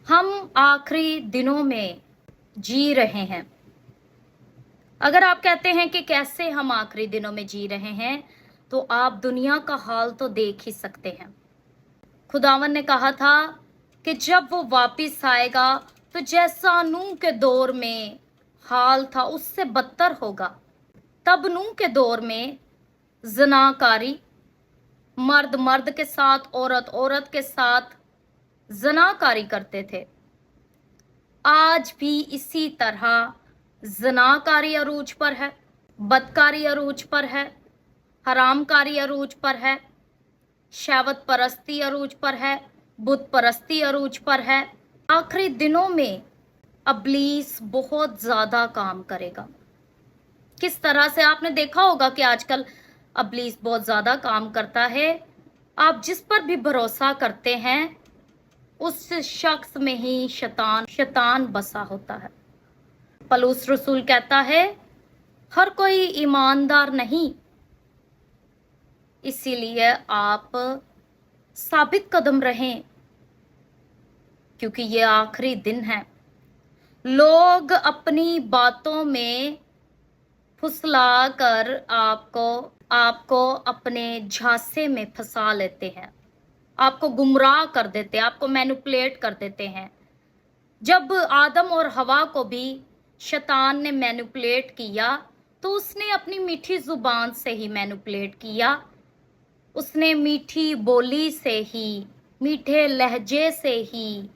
हम आखिरी दिनों में जी रहे हैं। अगर आप कहते हैं कि कैसे हम आखिरी दिनों में जी रहे हैं, तो आप दुनिया का हाल तो देख ही सकते हैं। खुदावन ने कहा था कि जब वो वापिस आएगा तो जैसा नूह के दौर में हाल था उससे बदतर होगा। तब नूह के दौर में ज़नाकारी, मर्द मर्द के साथ, औरत औरत के साथ ज़नाकारी करते थे। आज भी इसी तरह ज़नाकारी अरूज पर है, बदकारी अरूज पर है, हरामकारी अरूज पर है, शहवत परस्ती अरूज पर है, बुत परस्ती अरूज पर है। आखिरी दिनों में अब्लीस बहुत ज्यादा काम करेगा। किस तरह से आपने देखा होगा कि आजकल अब्लीस बहुत ज्यादा काम करता है। आप जिस पर भी भरोसा करते हैं उस शख्स में ही शैतान बसा होता है। पलूस रसूल कहता है हर कोई ईमानदार नहीं, इसीलिए आप साबित कदम रहें, क्योंकि ये आखिरी दिन है। लोग अपनी बातों में फुसला कर आपको अपने झांसे में फंसा लेते हैं, आपको गुमराह कर देते हैं, आपको मैनिपुलेट कर देते हैं। जब आदम और हवा को भी शैतान ने मैनिपुलेट किया तो उसने अपनी मीठी जुबान से ही मैनिपुलेट किया। उसने मीठी बोली से ही, मीठे लहजे से ही,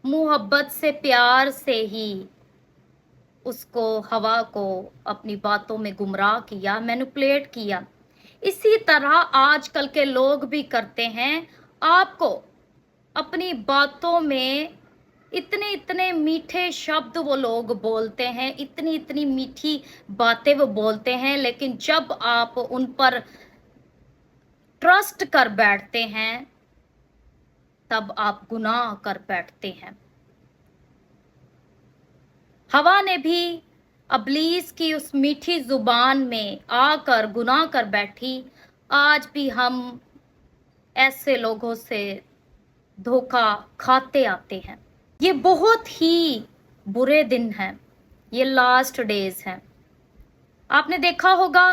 मुहब्बत से, प्यार से ही उसको, हवा को अपनी बातों में गुमराह किया, मैनिपुलेट किया। इसी तरह आजकल के लोग भी करते हैं। आपको अपनी बातों में इतने इतने मीठे शब्द वो लोग बोलते हैं, इतनी इतनी मीठी बातें वो बोलते हैं, लेकिन जब आप उन पर ट्रस्ट कर बैठते हैं तब आप गुनाह कर बैठते हैं। हवा ने भी अब्लीस की उस मीठी जुबान में आकर गुनाह कर बैठी। आज भी हम ऐसे लोगों से धोखा खाते आते हैं। ये बहुत ही बुरे दिन हैं, ये लास्ट डेज हैं। आपने देखा होगा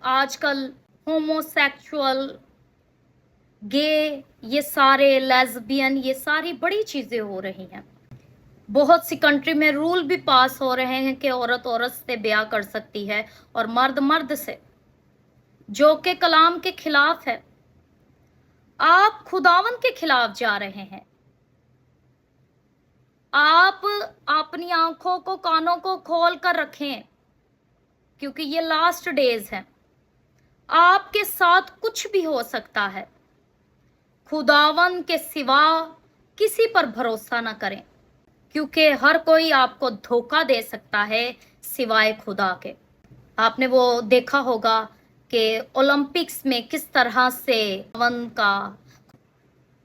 आजकल होमोसेक्सुअल, गे, ये सारे लेस्बियन, ये सारी बड़ी चीजें हो रही हैं। बहुत सी कंट्री में रूल भी पास हो रहे हैं कि औरत औरत से ब्याह कर सकती है और मर्द मर्द से, जो कि कलाम के खिलाफ है। आप खुदावन के खिलाफ जा रहे हैं। आप अपनी आंखों को, कानों को खोल कर रखें, क्योंकि ये लास्ट डेज हैं। आपके साथ कुछ भी हो सकता है। खुदावन के सिवा किसी पर भरोसा ना करें, क्योंकि हर कोई आपको धोखा दे सकता है सिवाय खुदा के। आपने वो देखा होगा कि ओलंपिक्स में किस तरह से खुदावन का,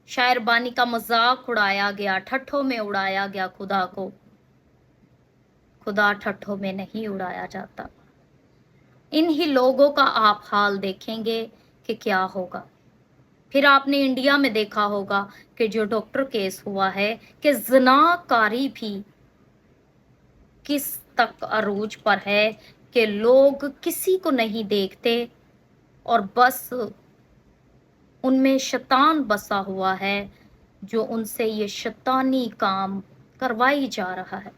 शायरबानी का मजाक उड़ाया गया, ठट्ठों में उड़ाया गया खुदा को। खुदा ठट्ठों में नहीं उड़ाया जाता। इन्हीं लोगों का आप हाल देखेंगे कि क्या होगा। फिर आपने इंडिया में देखा होगा कि जो डॉक्टर केस हुआ है कि ज़नाकारी भी किस तक अरूज पर है कि लोग किसी को नहीं देखते और बस उनमें शैतान बसा हुआ है, जो उनसे ये शैतानी काम करवाई जा रहा है।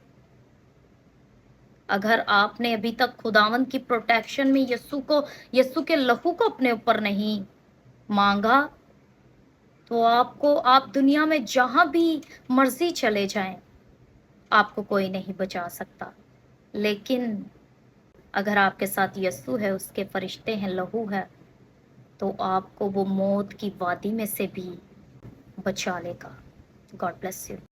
अगर आपने अभी तक खुदावन की प्रोटेक्शन में यीशु के लहू को अपने ऊपर नहीं मांगा, तो आप दुनिया में जहां भी मर्जी चले जाएं, आपको कोई नहीं बचा सकता। लेकिन अगर आपके साथ यीशु है, उसके फरिश्ते हैं, लहू है, तो आपको वो मौत की वादी में से भी बचा लेगा। God bless you.